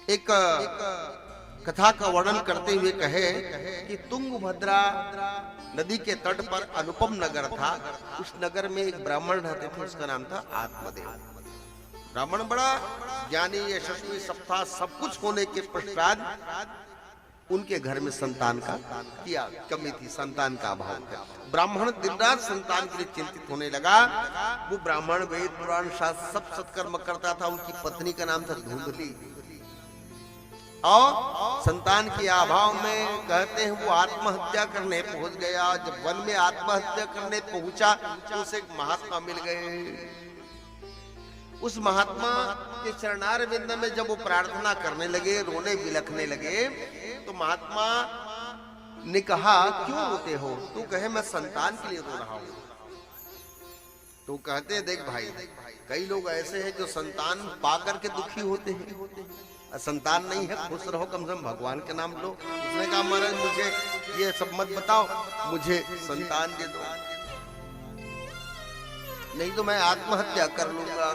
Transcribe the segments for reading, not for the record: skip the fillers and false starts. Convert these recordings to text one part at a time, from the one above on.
एक कथा का वर्णन करते हुए कहे कि तुंगभद्रा नदी के तट पर अनुपम नगर था। उस नगर में एक ब्राह्मण रहते थे, उसका नाम था आत्मदेव। ब्राह्मण बड़ा ज्ञानी यशस्वी सब था। सब कुछ होने के पश्चात उनके घर में संतान का क्या कमी थी, संतान का अभाव था। ब्राह्मण दिन रात संतान के लिए चिंतित होने लगा। वो ब्राह्मण वेद पुराण शास्त्र सब सत्कर्म करता था। उनकी पत्नी का नाम था धुंधली, और संतान के अभाव में कहते हैं वो आत्महत्या करने पहुंच गया। जब वन में आत्महत्या करने पहुंचा तो उसे एक महात्मा मिल गए। उस महात्मा के चरणार बिंद में जब वो प्रार्थना करने लगे, रोने बिलखने लगे, तो महात्मा ने कहा क्यों रोते हो? तो कहे मैं संतान के लिए रो रहा हूं। तो कहते हैं देख भाई, कई लोग ऐसे हैं जो संतान पाकर के दुखी होते हैं। संतान नहीं है, खुश रहो, कम से कम भगवान के नाम लो। उसने कहा महाराज मुझे ये सब मत बताओ, मुझे संतान दे दो, नहीं तो मैं आत्महत्या कर लूंगा।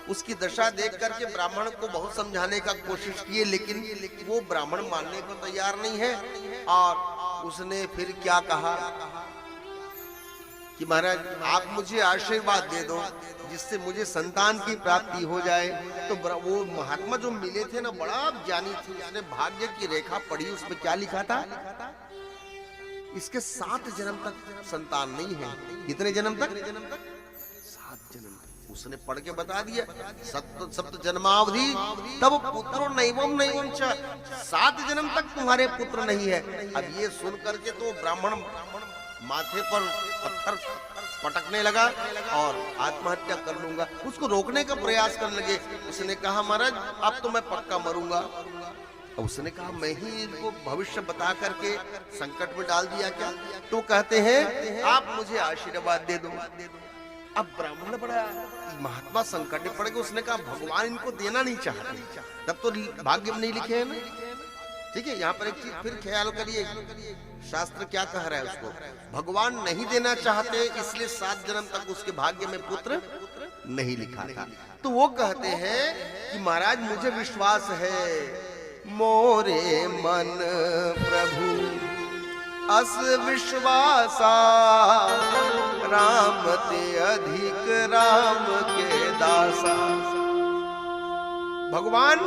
उसकी दशा देख करके ब्राह्मण को बहुत समझाने का कोशिश किए, लेकिन वो ब्राह्मण मानने को तैयार नहीं है। और उसने फिर क्या कहा कि महाराज आप मुझे आशीर्वाद दे दो जिससे मुझे संतान की प्राप्ति हो जाए। तो वो महात्मा जो मिले थे ना, बड़ा ज्ञानी थे। उसने भाग्य की रेखा पढ़ी, उसमें क्या लिखा था? इसके 7 जन्म तक संतान नहीं है। कितने जन्म तक? 7 जन्म। उसने पढ़ के बता दिया, सप्त जन्मावधि तब पुत्रो नैवम नैवम च, 7 जन्म तक तुम्हारे पुत्र नहीं है। अब ये सुन करके तो ब्राह्मण माथे पर पत्थर पटकने लगा और आत्महत्या कर लूंगा। उसको रोकने का प्रयास करने लगे। उसने कहा महाराज अब तो मैं पक्का मरूंगा। उसने कहा मैं ही इनको भविष्य बता करके संकट में डाल दिया क्या? तो कहते हैं आप मुझे आशीर्वाद दे दो। अब ब्राह्मण बड़ा महात्मा संकट में पड़ गया। उसने कहा भगवान इनको देना नहीं चाहते, तब तो भाग्य में नहीं लिखे हैं ना। ठीक है, यहाँ पर एक चीज फिर ख्याल करिए, शास्त्र क्या कह रहा है उसको। भगवान नहीं देना चाहते, इसलिए 7 जन्म तक उसके भाग्य में पुत्र नहीं लिखा था। तो वो कहते हैं कि महाराज मुझे विश्वास है, मोरे मन प्रभु अस विश्वासा, राम ते अधिक राम के दासा। भगवान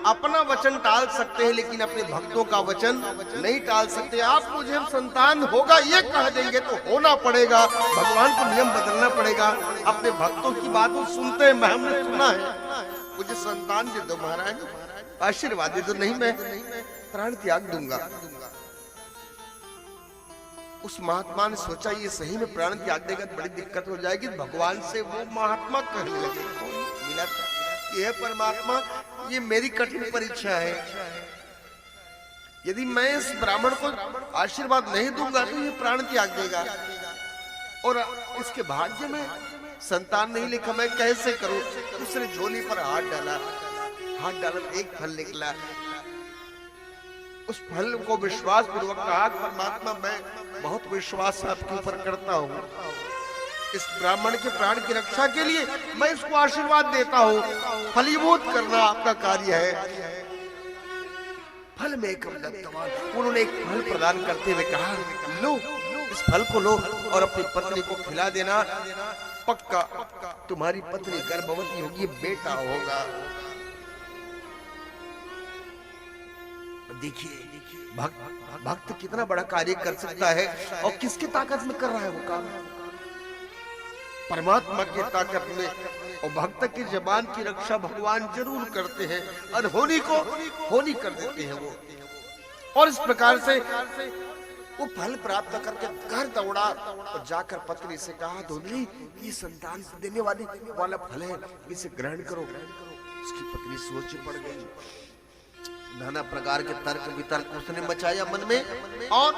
अपना वचन टाल सकते हैं, लेकिन अपने भक्तों का वचन नहीं टाल सकते। आप मुझे संतान होगा ये कह देंगे तो होना पड़ेगा। भगवान को नियम बदलना पड़ेगा। अपने भक्तों की बात वो सुनते हैं। मैं हमने सुना है, मुझे संतान दे दो महाराज, आशीर्वाद दे दो, नहीं मैं प्राण त्याग दूंगा। उस महात्मा ने सोचा ये सही में प्राण त्याग देगा तो बड़ी दिक्कत हो जाएगी। भगवान से वो महात्मा कहने लगे, मिला ये परमात्मा, ये मेरी कठिन परीक्षा है। यदि मैं इस ब्राह्मण को आशीर्वाद नहीं दूंगा तो ये प्राण त्याग देगा, और इसके भाग्य में संतान नहीं लिखा, मैं कैसे करूं? उसने झोली पर हाथ डाला, एक फल निकला। उस फल को विश्वास पूर्वक कहा, परमात्मा मैं बहुत विश्वास आपके ऊपर करता हूँ, इस ब्राह्मण के प्राण की रक्षा के लिए मैं इसको आशीर्वाद देता हूँ, फलीभूत करना आपका कार्य है। फल में एकम दत्तवान, उन्होंने एक फल प्रदान करते हुए कहा लो इस फल को लो और अपनी पत्नी को खिला देना, पक्का तुम्हारी पत्नी गर्भवती होगी, बेटा होगा। देखिए भक्त कितना बड़ा कार्य कर सकता है, और किसकी ताकत में कर रहा है वो काम? परमात्मा की ताकत में। और भक्त की जबान की रक्षा भगवान जरूर करते हैं, और होनी को होनी कर देते हैं वो। और इस प्रकार से वो फल प्राप्त करके घर दौड़ा और जाकर पत्नी से कहा, धुंधली ये संतान देने वाला फल है, इसे ग्रहण करो। उसकी पत्नी सोच पड़ गई, नाना प्रकार के तर्क वितर्क उसने मचाया मन में, और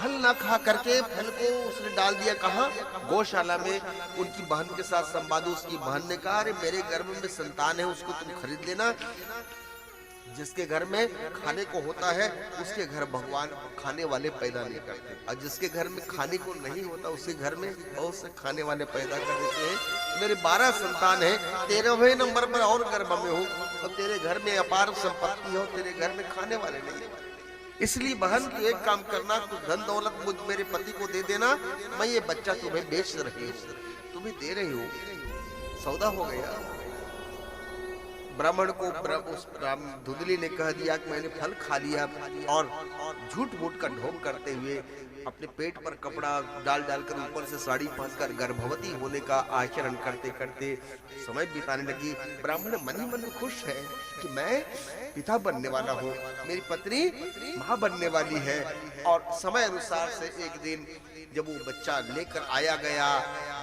फल न खा करके फल को उसने डाल दिया कहाँ? गौशाला में। उनकी बहन के साथ संवाद। उसकी बहन ने कहा, अरे मेरे गर्भ में संतान है, उसको तुम खरीद लेना। जिसके घर में खाने को होता है उसके घर भगवान खाने वाले पैदा नहीं करते, और जिसके घर में खाने को नहीं होता उसके घर में बहुत से खाने वाले पैदा कर देते हैं। मेरे 12 संतान हैं, 13वें नंबर पर और गर्भ में हूँ, और तेरे घर में अपार संपत्ति हो, तेरे घर में खाने वाले नहीं। इसलिए बहन तू एक काम करना, तू धन दौलत मुझ मेरे पति को दे देना, मैं ये बच्चा तुम्हें बेच रही हूँ, तुम्हें दे रही हूँ। सौदा हो गया। ब्राह्मण को उस धुंधली ने कह दिया कि मैंने फल खा लिया, और झूठ मूठ का ढोंग करते हुए अपने पेट पर कपड़ा डाल डालकर ऊपर से साड़ी पहनकर गर्भवती होने का आचरण करते करते समय बिताने लगी। ब्राह्मण मन ही मन खुश है कि मैं पिता बनने वाला हूँ, मेरी पत्नी माँ बनने वाली है। और समय अनुसार से एक दिन जब वो बच्चा लेकर आया गया,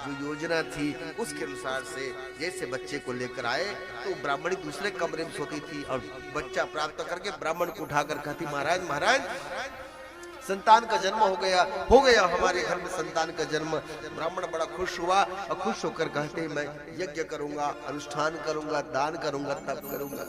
जो योजना थी उसके अनुसार से जैसे बच्चे को लेकर आए, तो ब्राह्मणी दूसरे कमरे में सोती थी और बच्चा प्राप्त करके ब्राह्मण को उठाकर कहती, महाराज महाराज संतान का जन्म हो गया हमारे घर में संतान का जन्म। ब्राह्मण बड़ा खुश हुआ और खुश होकर कहते, मैं यज्ञ करूंगा, अनुष्ठान करूंगा, दान करूंगा, तप करूंगा।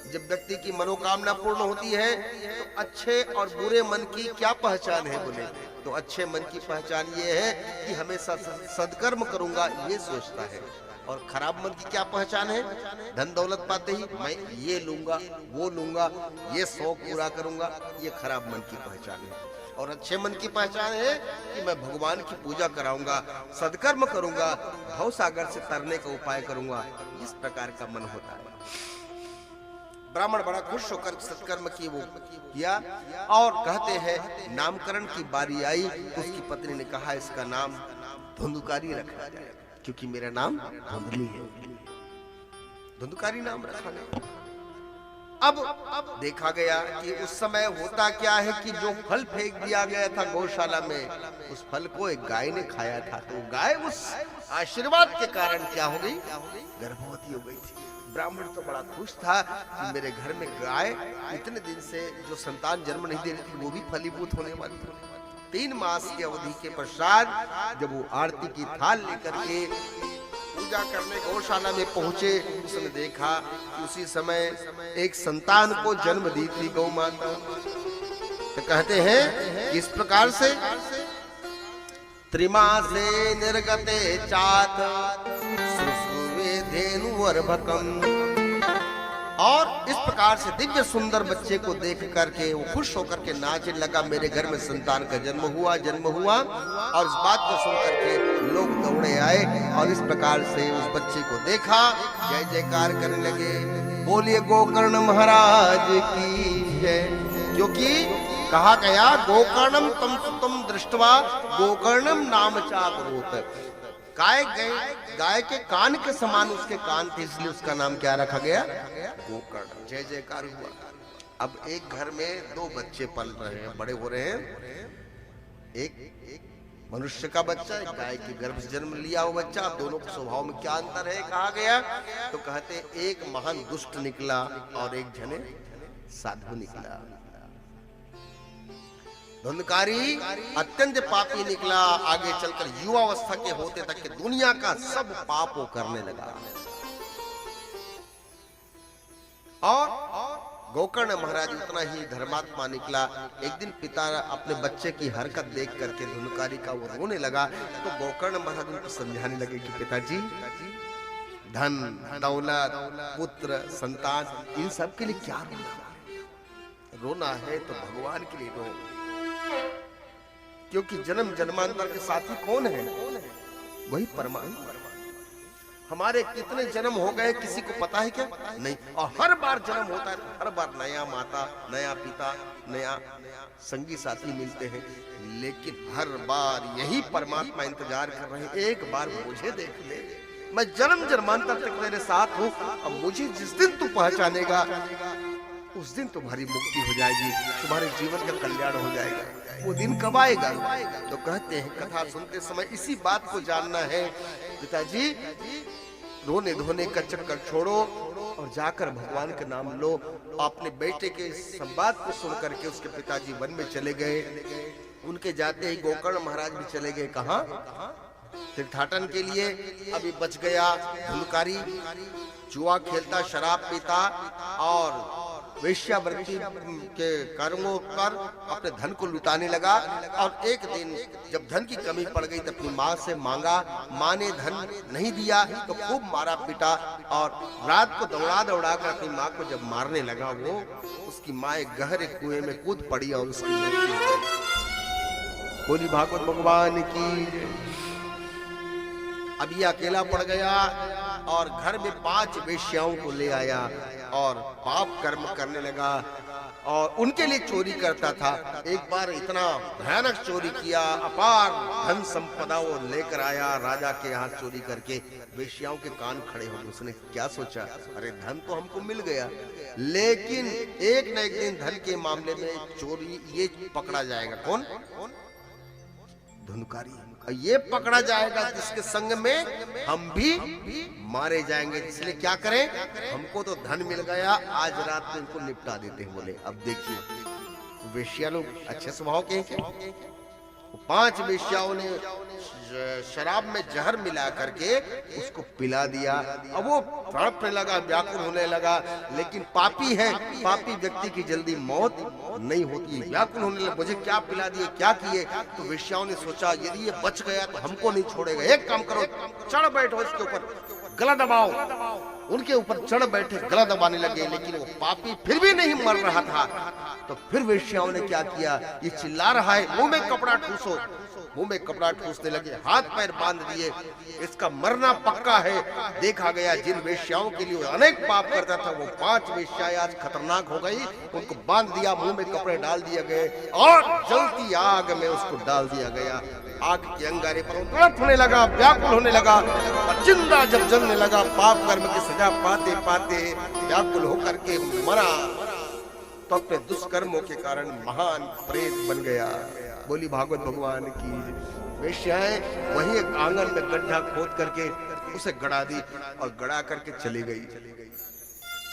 जब व्यक्ति की मनोकामना पूर्ण होती है तो अच्छे और बुरे मन की क्या पहचान है बोले, तो अच्छे मन की पहचान ये है कि हमेशा सदकर्म करूंगा, ये सोचता है। और खराब मन की क्या पहचान है, धन दौलत पाते ही मैं ये लूंगा, वो लूंगा, ये शौक पूरा करूंगा, ये खराब मन की पहचान है। और अच्छे मन की पहचान है कि मैं भगवान की पूजा कराऊंगा, सदकर्म करूंगा, भव सागर से तरने का उपाय करूंगा। इस प्रकार का मन होता है। ब्राह्मण बड़ा खुश होकर सत्कर्म की वो किया, और कहते हैं नामकरण की बारी आई तो उसकी पत्नी ने कहा, इसका नाम धुंधुकारी रखा जाए, क्योंकि मेरा नाम धुंधली है। धुंधुकारी नाम रखा गया। अब देखा गया कि उस समय होता क्या है कि जो फल फेंक दिया गया था गौशाला में, उस फल को एक गाय ने खाया था। तो गाय उस आशीर्वाद के कारण क्या हो गई, गर्भवती हो गई थी। ब्राह्मण तो बड़ा खुश था कि मेरे घर में गाय इतने दिन से जो संतान जन्म नहीं दे रही थी वो भी फलीभूत होने वाली थी। 3 मास की अवधि के पश्चात जब वो आरती की थाल लेकर के पूजा करने गौशाला में पहुंचे, उसने देखा कि उसी समय एक संतान को जन्म दी थी गौ माता। तो कहते हैं इस प्रकार से त्रिमासे निर्गते चात सुसुवे धेनुर्भकम्, और इस प्रकार से दिव्य सुंदर बच्चे को देख करके वो खुश होकर के नाचने लगा, मेरे घर में संतान का जन्म हुआ। और इस बात को सुन करके लोग दौड़े आए और इस प्रकार से उस बच्चे को देखा, जय जयकार करने लगे, बोलिए गोकर्ण महाराज की जय। क्योंकि कहा गया गोकर्णम तम सुतम दृष्टवा गोकर्णम नाम चाकरोत, गाय के कान के समान उसके कान थे, इसलिए उसका नाम क्या रखा गया, गोकर्ण। जय जयकार हुआ। अब एक घर में 2 बच्चे पल रहे हैं, बड़े हो रहे हैं। एक मनुष्य का बच्चा, एक गाय के गर्भ से जन्म लिया हुआ बच्चा। अब दोनों के स्वभाव में क्या अंतर है कहा गया, तो कहते एक महान दुष्ट निकला और एक जने साधु निकला। धुंधकारी अत्यंत पापी निकला, आगे चलकर युवावस्था के होते तक के दुनिया का सब पाप वो करने लगा। और गोकर्ण महाराज उतना ही धर्मात्मा निकला। एक दिन पिता अपने बच्चे की हरकत देख करके धुंधकारी का वो रोने लगा, तो गोकर्ण महाराज उनको समझाने लगे कि पिताजी, धन दौलत पुत्र संतान इन सब के लिए क्या रोना है, तो भगवान के लिए रो, क्योंकि जन्म जन्मांतर के साथी कौन है, वही परमात्मा। हमारे कितने जन्म हो गए किसी को पता है क्या, नहीं। और हर बार जन्म होता है, हर बार नया माता, नया पिता, नया संगी साथी मिलते हैं, लेकिन हर बार यही परमात्मा इंतजार कर रहे हैं, एक बार मुझे देख ले, मैं जन्म जन्मांतर तक तेरे साथ हूँ। अब मुझे जिस दिन तू पहचानेगा उस दिन तुम्हारी मुक्ति हो जाएगी, तुम्हारे जीवन का कल्याण हो जाएगा। वो दिन कब आएगा, तो कहते हैं कथा सुनते समय इसी बात को जानना है। पिताजी, रोने धोने का चक्कर छोड़ो और जाकर भगवान का नाम लो। अपने बेटे के संवाद को सुन करके उसके पिताजी वन में चले गए। उनके जाते ही गोकर्ण महाराज भी चले गए, कहाँ, तीर्थाटन के लिए। अभी बच गया धुंधकारी, जुआ खेलता, शराब पीता और वेश्यावृत्ति के कर्मों पर अपने धन को लुटाने लगा। और एक दिन जब धन की कमी पड़ गई तो अपनी माँ से मांगा, माँ ने धन नहीं दिया तो खूब मारा पीटा, और रात को दौड़ा दौड़ा कर अपनी माँ को जब मारने लगा वो, उसकी माँ एक गहरे कुएं में कूद पड़ी और उसकी मृत्यु हो गई। बोली भागवत भगवान की। अब ये अकेला पड़ गया और घर में 5 वेश्याओं को ले आया और पाप कर्म करने लगा और उनके लिए चोरी करता था। एक बार इतना भयानक चोरी किया, अपार धन संपदा वो लेकर आया राजा के यहाँ चोरी करके। वेश्याओं के कान खड़े हो गए। उसने क्या सोचा, अरे धन तो हमको मिल गया, लेकिन एक न एक दिन धन के मामले में चोरी ये पकड़ा जाएगा। कौन? धुंधकारी। ये पकड़ा जाएगा जिसके संग में हम भी मारे जाएंगे। इसलिए क्या करें, हमको तो धन मिल गया, आज रात में इनको निपटा देते हैं। बोले अब देखिए वेश्या लोग अच्छे स्वभाव के हैं। 5 वेश्याओं ने शराब में जहर मिला करके उसको पिला दिया। अब वो तड़पने लगा, व्याकुल होने लगा, लेकिन पापी है, पापी व्यक्ति की जल्दी मौत नहीं होती। व्याकुल होने लगा, मुझे क्या पिला दिए, क्या किए। तो वेश्याओं ने सोचा यदि ये बच गया तो हमको नहीं छोड़ेगा। एक काम करो, चढ़ बैठो इसके ऊपर, गला दबाओ। उनके ऊपर चढ़ बैठे, गला दबाने लगे, लेकिन वो पापी फिर भी नहीं मर रहा था। तो फिर वेश्याओं ने क्या किया, ये चिल्ला रहा है, मुंह में कपड़ा ठूसो। मुंह में कपड़ा ठूसने लगे, हाथ पैर बांध दिए, इसका मरना पक्का है। देखा गया जिन वेश्याओं के लिए अनेक पाप करता था वो 5 वेश्याएं आज खतरनाक हो गई। उनको बांध दिया, मुंह में कपड़े डाल दिए गए और जलती आग में उसको डाल दिया गया। आग के अंगारे पर तड़प होने लगा, व्याकुल होने लगा और जिंदा जब जलने लगा, पाप कर्म की सजा पाते पाते व्याकुल होकर के मरा। तो अपने दुष्कर्मों के कारण महान प्रेत बन गया। बोली भागवत भगवान की। वेश्याएं वही एक आंगन में गड्ढा खोद करके उसे गड़ा दी और गड़ा करके चली गई।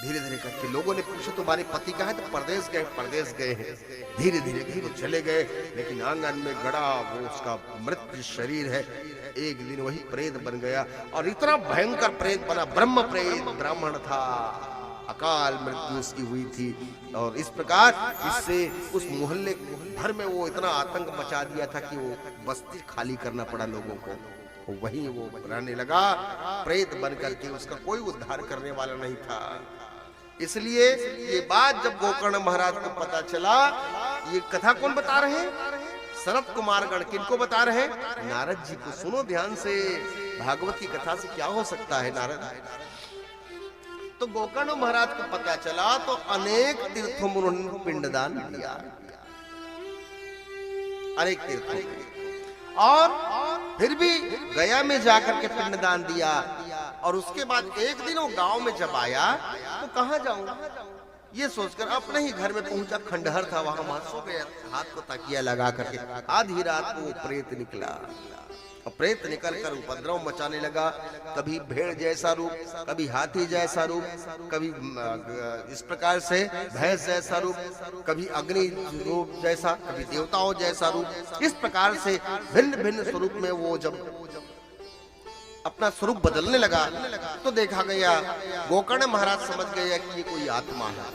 धीरे धीरे करके लोगों ने पूछा तुम्हारे पति कहाँ है, तो परदेश गए हैं। धीरे धीरे धीरे चले गए, लेकिन आंगन में गड़ा वो उसका मृत शरीर है। एक दिन वही प्रेत बन गया और इतना भयंकर प्रेत बना, ब्रह्म प्रेत, ब्राह्मण था, अकाल मृत्यु उसकी हुई थी। और इस प्रकार इससे उस मोहल्ले भर में वो इतना आतंक मचा दिया था कि वो बस्ती खाली करना पड़ा लोगों को। वहीं वो रहने लगा प्रेत बन करके, उसका कोई उद्धार करने वाला नहीं था। इसलिए ये बात जब गोकर्ण महाराज को पता चला, ये कथा कौन बता रहे हैं? सनत कुमार गण। किनको बता रहे हैं? नारद जी को। सुनो ध्यान से, भागवत की कथा से क्या हो सकता है नारद। तो गोकर्ण महाराज को पता चला तो अनेक तीर्थों में उन्होंने पिंडदान दिया, अनेक तीर्थों में, और फिर भी गया में जाकर के पिंडदान दिया। और उसके बाद एक दिन वो गांव में जब आया तो कहाँ जाऊं ये सोचकर अपने ही घर में पहुंचा। खंडहर था, वहां सो गया, हाथ को तकिया लगा करके। आधी रात को प्रेत निकला और प्रेत निकल कर उपद्रव मचाने लगा। कभी भेड़ जैसा रूप, कभी हाथी जैसा रूप, कभी इस प्रकार से भैंस जैसा रूप, कभी अग्नि रूप जैसा, कभी देवताओं जैसा रूप। इस प्रकार से भिन्न भिन्न स्वरूप में वो जब अपना स्वरूप बदलने लगा तो देखा गया गोकर्ण महाराज समझ गया कि ये कोई आत्मा है।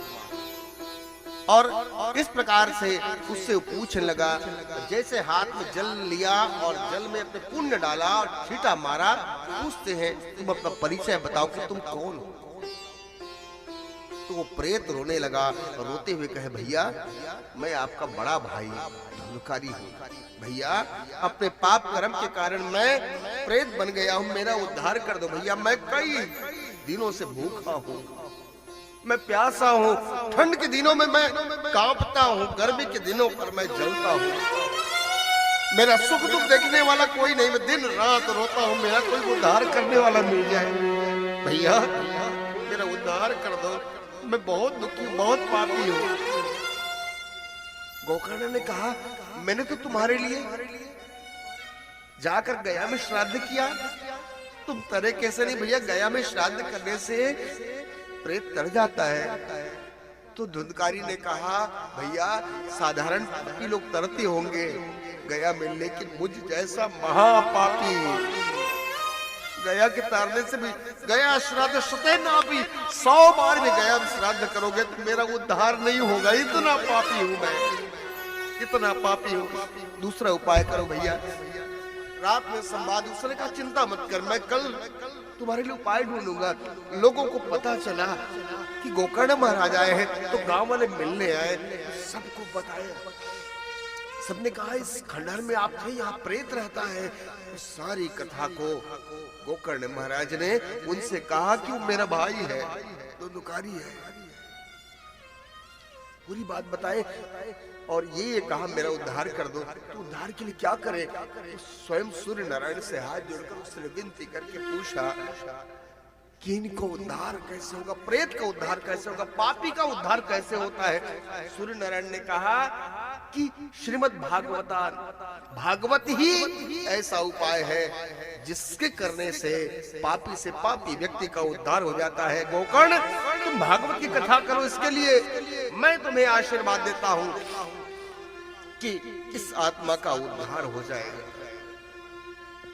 और इस प्रकार से उससे पूछने लगा, जैसे हाथ में जल लिया और जल में अपने पुण्य डाला और छींटा मारा। पूछते हैं तुम अपना परिचय बताओ कि तुम कौन हो। तो वो प्रेत रोने लगा, रोते हुए कहे भैया मैं आपका बड़ा भाई धुंधकारी हूँ। भैया अपने पाप कर्म के कारण मैं प्रेत बन गया हूँ, मेरा उद्धार कर दो भैया। मैं कई दिनों से भूखा हूँ, मैं प्यासा हूँ, ठंड के दिनों में मैं कांपता हूँ, गर्मी के दिनों पर मैं जलता हूँ। मेरा सुख दुख देखने वाला कोई नहीं, मैं दिन रात रोता हूँ, मेरा कोई उद्धार करने वाला मिल जाए भैया, मेरा उद्धार कर दो, मैं बहुत दुखी, बहुत पापी हूँ। गोकर्ण ने कहा मैंने तो तुम्हारे लिए जाकर गया में श्राद्ध किया, तुम तरे कैसे नहीं भैया। गया में श्राद्ध करने से प्रेत तर जाता है। तो धुंधकारी ने कहा भैया साधारण पापी लोग तरते होंगे गया में, लेकिन मुझ जैसा महापापी गया के तारने से भी गया श्राद्ध सते ना भी 100 बार भी गया श्राद्ध करोगे तो मेरा उद्धार नहीं होगा। इतना पापी हूं मैं, इतना पापी हूं। दूसरा उपाय करो भैया। रात में संवाद उसने कहा चिंता मत कर, मैं कल तुम्हारे लिए उपाय ढूंढूंगा। लोगों को पता चला कि गोकर्ण महाराज आए हैं तो गांव वाले मिलने आए, सबको बताया। सबने कहा इस खंडहर में आप थे, यहाँ प्रेत रहता है। उस सारी कथा को गोकर्ण महाराज ने उनसे कहा कि वो मेरा भाई है, दोनोकारी है, पूरी बात बताए और ये कहा मेरा उद्धार कर दो। तो उद्धार के लिए क्या करे? तो स्वयं सूर्य नारायण से हाथ जोड़कर उसने विनती करके पूछा कि इनको उद्धार कैसे होगा, प्रेत का उद्धार कैसे होगा, पापी का उद्धार कैसे होता है? सूर्य नारायण ने कहा कि श्रीमद् भागवत ही ऐसा उपाय है जिसके करने से पापी व्यक्ति का उद्धार हो जाता है। गोकर्ण तुम भागवत की कथा करो, इसके लिए मैं तुम्हें आशीर्वाद देता हूं कि इस आत्मा का उद्धार हो जाएगा।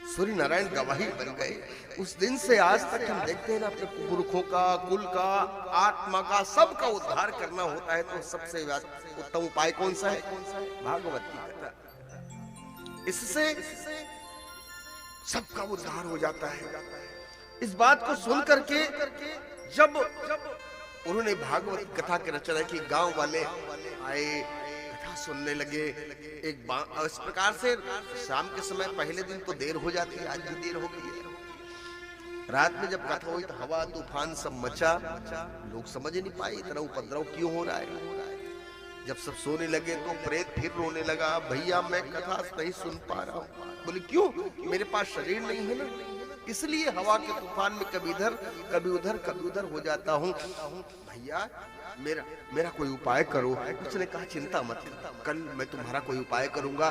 सूर्य नारायण गवाही बन गए। उस दिन से आज तक हम देखते हैं ना, अपने पुरखों का, कुल का, आत्मा का, सबका उद्धार करना होता है तो सबसे उत्तम उपाय कौन सा है? भागवत की कथा। इससे सबका उद्धार हो जाता है। इस बात को सुन करके जब उन्होंने भागवत की कथा की रचना की, गांव वाले आए, कथा सुनने लगे। इस प्रकार से शाम के समय पहले दिन तो देर हो जाती है, आज भी देर हो गई है। रात में जब कथा हुई तो हवा तूफान सब मचा, लोग समझ नहीं पाए इतना उपद्रव क्यों हो रहा है। जब सब सोने लगे तो प्रेत फिर रोने लगा, भैया मैं कथा नहीं सुन पा रहा हूँ। बोले क्यों? मेरे पास शरीर नहीं है ना, इसलिए हवा के तूफान में कभी इधर कभी उधर हो जाता हूँ। भैया मेरा कोई उपाय करो। उसने कहा चिंता मत, कल मैं तुम्हारा कोई उपाय करूंगा।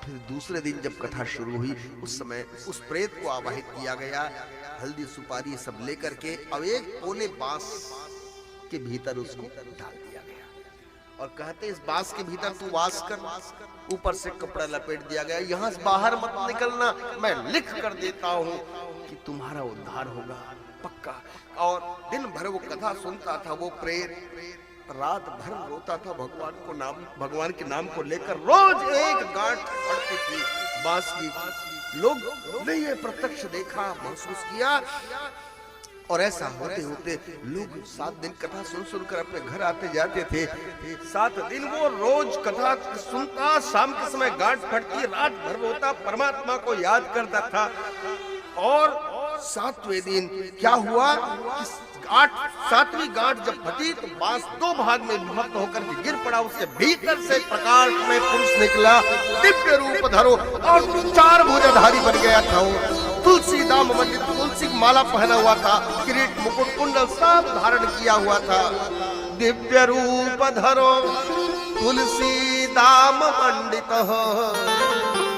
फिर दूसरे दिन जब कथा शुरू हुई उस समय उस प्रेत को आवाहित किया गया, हल्दी सुपारी सब लेकर के, अब एक पोले बांस के भीतर उसको डाल दिया गया और कहते इस बांस के भीतर तू वास कर। ऊपर से कपड़ा लपेट दिया गया, यहाँ से बाहर मत निकलना, मैं लिख कर देता हूँ कि तुम्हारा उद्धार होगा पक्का। और दिन भर वो कथा सुनता था वो प्रेत, रात भर रोता था भगवान के नाम को लेकर। रोज एक गांठ पड़ती थी बांस की। लोग ने ये प्रत्यक्ष देखा, महसूस किया और ऐसा होते होते लोग 7 दिन कथा सुन कर अपने घर आते जाते थे। 7 दिन वो रोज कथा सुनता, शाम के समय गांठ फटती, रात भर रोता, परमात्मा को याद करता था। और 7वें दिन क्या हुआ? 7वीं गांठ जब फटी तो बांस 2 भाग में विभक्त होकर के गिर पड़ा। उसके भीतर से प्रकाश में पुरुष निकला, दिव्य रूप धरो और 4 भुजाधारी बन गया था। वो तुलसी दाम मंडित, तुलसी की माला पहना हुआ था, किरीट मुकुट कुंडल सब धारण किया हुआ था। दिव्य रूप धरो तुलसी दाम मंडित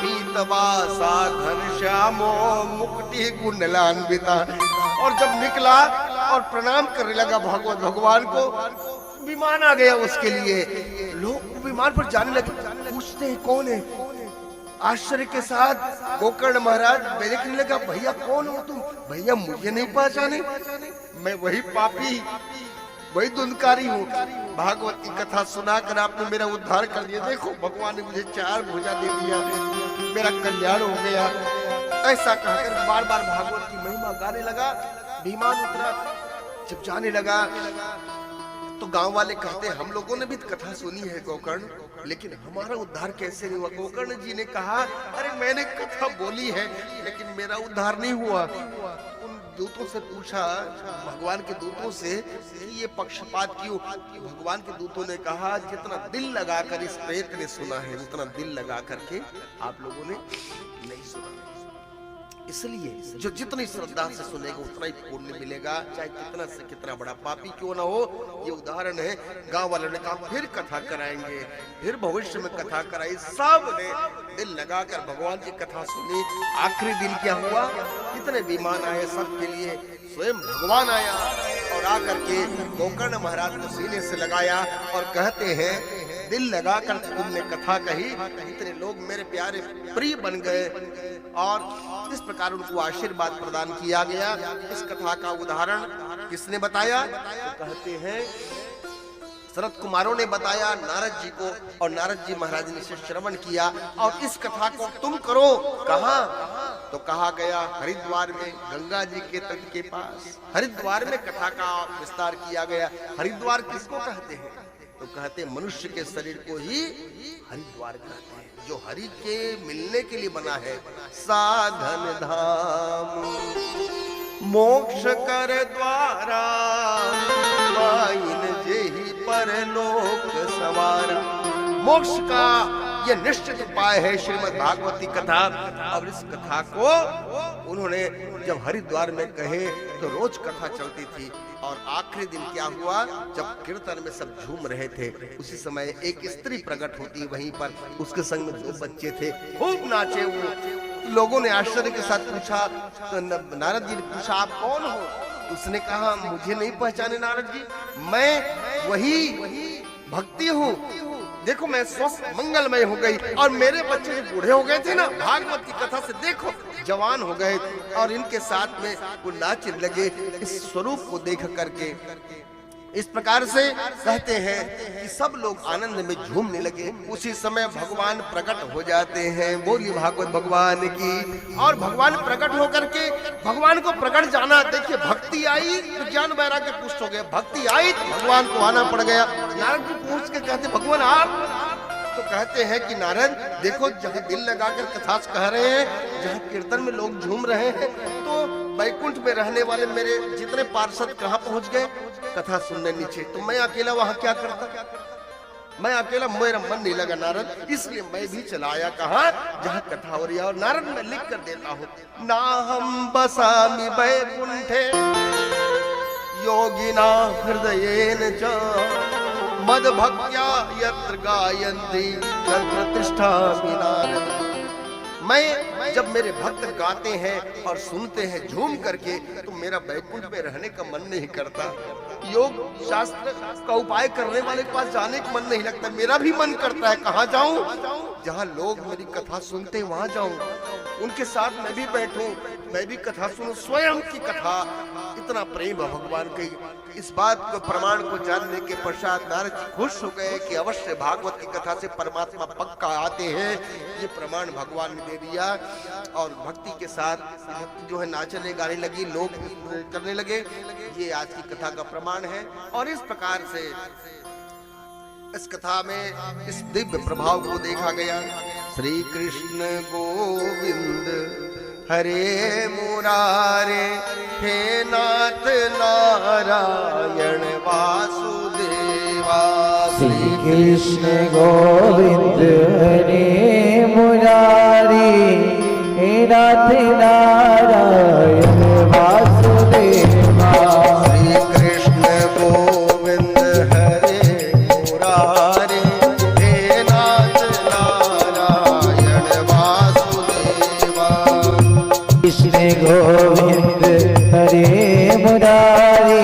पीतवासा घनश्यामो मुक्ति कुंडलान्विता। और जब निकला और प्रणाम करने लगा भगवान को, विमान आ गया उसके लिए। लोग विमान पर जाने लगे, पूछते हैं कौन है। आश्चर्य के साथ गोकर्ण महाराज देखने लगा, भैया कौन हो तुम? भैया मुझे नहीं पहचाने, मैं वही पापी, वही दुंदकारी हूँ। भागवत की कथा सुनाकर आपने मेरा उद्धार कर दिया। देखो भगवान ने मुझे 4 भुजा दे दिया, मेरा कल्याण हो गया। ऐसा कहकर बार बार भागवत की महिमा गाने लगा। विमान उतरा, जब जाने लगा तो गांव वाले कहते हम लोगों ने भी कथा सुनी है गोकर्ण, लेकिन हमारा उद्धार कैसे नहीं हुआ? गोकर्ण जी ने कहा अरे मैंने कथा बोली है लेकिन मेरा उद्धार नहीं हुआ। उन दूतों से पूछा, भगवान के दूतों से, कि ये पक्षपात क्यों? भगवान के दूतों ने कहा जितना दिल लगाकर इस प्रेत ने सुना है उतना दिल लगा करके आप लोगों ने नहीं सुना। इसलिए जो जितनी श्रद्धा से सुनेगा उतना ही पुण्य मिलेगा, चाहे कितना से कितना बड़ा पापी क्यों ना हो। ये उदाहरण है। गांव वालों ने कहा फिर कथा कराएंगे, फिर भविष्य में कथा कराई। सब ने दिल लगाकर भगवान की कथा सुनी। आखिरी दिन क्या हुआ? इतने विमान आए सबके लिए, स्वयं भगवान आया और आकर के गोकर्ण महाराज को सीने से लगाया और कहते हैं दिल लगाकर तुमने कथा कही, इतने लोग मेरे प्यारे प्रिय बन गए। और इस प्रकार उनको आशीर्वाद प्रदान किया गया। इस कथा का उदाहरण किसने बताया? तो कहते हैं सनत कुमारों ने बताया नारद जी को, और नारद जी महाराज ने इसे श्रवण किया और इस कथा को तुम करो। कहाँ? तो कहा गया हरिद्वार में, गंगा जी के तट के पास हरिद्वार में कथा का विस्तार किया गया। हरिद्वार किसको कहते हैं? तो कहते मनुष्य के शरीर को ही हरिद्वार कहते हैं, जो हरि के मिलने के लिए बना है। साधन धाम मोक्ष कर द्वारा, माइन जेहि परलोक सवारा। मोक्ष का यह निश्चित उपाय है श्रीमद् भागवती कथा। और इस कथा को उन्होंने जब हरिद्वार में कहे तो रोज कथा चलती थी। और आखिरी दिन क्या हुआ, जब कीर्तन में सब झूम रहे थे, उसी समय एक स्त्री प्रकट होती वहीं पर, उसके संग में 2 बच्चे थे, खूब नाचे वो। लोगों ने आश्चर्य के साथ पूछा, तो नारद जी ने पूछा आप कौन हो? उसने कहा मुझे नहीं पहचाने नारद जी, मैं वही भक्ति हूँ। देखो मैं स्वस्थ मंगलमय हो गई और मेरे बच्चे जो बूढ़े हो गए थे ना, भागवत की कथा से देखो जवान हो गए और इनके साथ में वो नाचने लगे इस स्वरूप को देख करके। इस प्रकार से कहते हैं कि सब लोग आनंद में झूमने लगे। उसी समय भगवान प्रकट हो जाते हैं। बोली भागवत भगवान की। और भगवान प्रकट होकर के भगवान को प्रकट जाना, देखिए भक्ति आई तो ज्ञान वैराग्य पुष्ट हो गया, भक्ति आई तो भगवान को आना पड़ गया। नारद जी पूछ के कहते भगवान आप? तो कहते हैं कि नारद देखो, जहाँ दिल लगाकर कथा कह रहे हैं, जहाँ कीर्तन में लोग झूम रहे हैं, तो वैकुंठ में रहने वाले मेरे जितने पार्षद कहाँ पहुंच गए कथा सुनने नीचे, तो मैं अकेला वहां क्या करता? मैं अकेला, मेरा मन नहीं लगा नारद, इसलिए मैं भी चला आया कहा जहाँ कथा हो रही है। और नारद मैं लिख कर देता हूँ, ना हम बसामि वैकुंठे योगिना हृदयेन च मद भक्त्या यत्र गायन्ति तत्र तिष्ठामि नारद। मैं जब मेरे भक्त गाते हैं और सुनते हैं झूम करके, तो मेरा वैकुंठ में रहने का मन नहीं करता। योग शास्त्र का उपाय करने वाले के पास जाने का मन नहीं लगता। मेरा भी मन करता है कहाँ जाऊं? जहाँ लोग मेरी कथा सुनते हैं वहां जाऊं, उनके साथ मैं भी बैठूं, मैं भी कथा सुनूं, स्वयं की कथा। इतना प्रेम है भगवान की। इस बात को प्रमाण को जानने के पश्चात नारद जी खुश हो गए कि अवश्य भागवत की कथा से परमात्मा पक्का आते हैं। ये प्रमाण भगवान ने दे दिया। और भक्ति के साथ भक्ति जो है नाचने गाने लगी, लोग करने लगे। ये आज की कथा का प्रमाण है। और इस प्रकार से इस कथा में इस दिव्य प्रभाव को देखा गया। श्री कृष्ण गोविंद हरे मुरारे, हे नाथ नारायण वासुदेवा। श्री कृष्ण गोविंद हरे मुरारे, हे नाथ नारायण वासुदेवा। श्री कृष्ण गोविंद हरे मुरारे, हे नाथ नारायण वासुदेवा। कृष्ण गोविंद हरे मुरारे,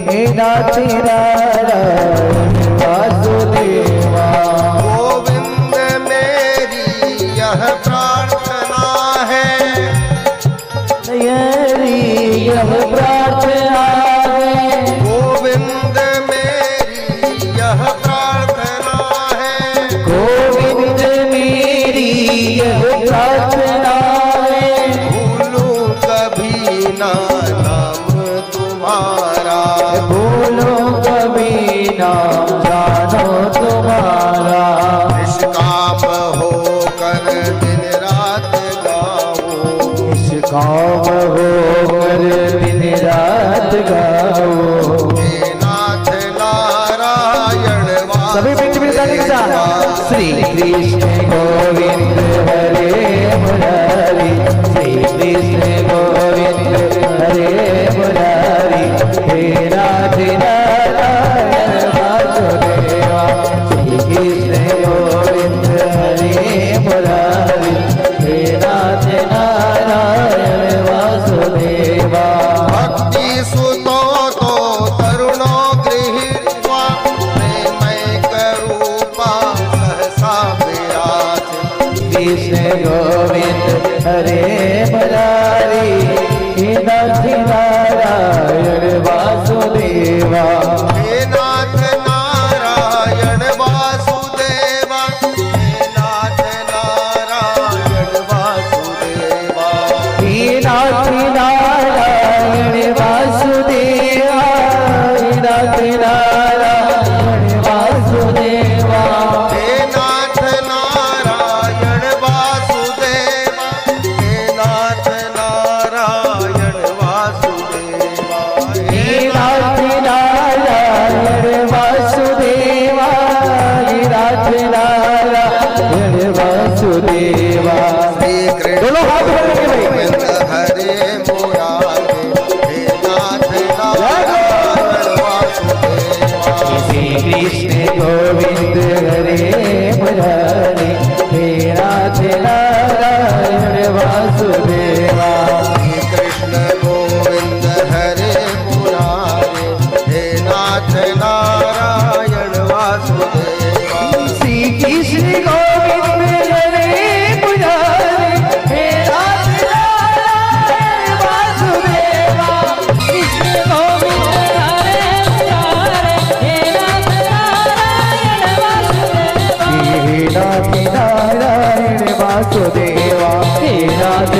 हे नाथ नारायण वासुदेवा। गोविंद मेरी यह प्रार्थना है, यह प्रार्थना है। गोविंद मेरी यह प्रार्थना है, गोविंद मेरी यह प्रार्थना है। भूलूं कभी ना नाम तुम्हारा, भूलो कभी ना जानो तुम्हारा। निष्काम होकर दिन रात गाओ, निष्काम होकर दिन रात गाओ। हे नाथ नारायण सभी बिच बिचाने के साथ श्री कृष्ण गोविंद हरे मुरारी, श्री कृष्ण गोविंद हरे मुरारी, हे नाथ नारायण वासुदेवा। श्री कृष्ण गोविंद हरे मुरारी, हे नाथ नारायण वासुदेवा। भक्ति सुतो तो तरुणो गृहीत्वा, प्रेमैक रूपा सहसा विराज। कृष्ण गोविंद हरे नारायण वासुदेवा। श्री कृष्ण दोनों हाथ बढ़ेंगे भाई। गोविंद हरे मुरारे हे नाथ नारायण वासुदेवा। श्री कृष्ण गोविंद हरे मुरारी हे नाथ नारायण वासुदेवा। श्री कृष्ण गोविंद हरे मुरारे हे नाथ नारायण वासुदेवा। श्री कृष्ण गोविंद हरे मुरारी हे नाथ नारायण वासुदेवा। कृष्ण गोविंद हरे मुरारी हे नाथ नारायण वासुदेवा। हे नाथ नारायण वासुदेवा। हे नाथ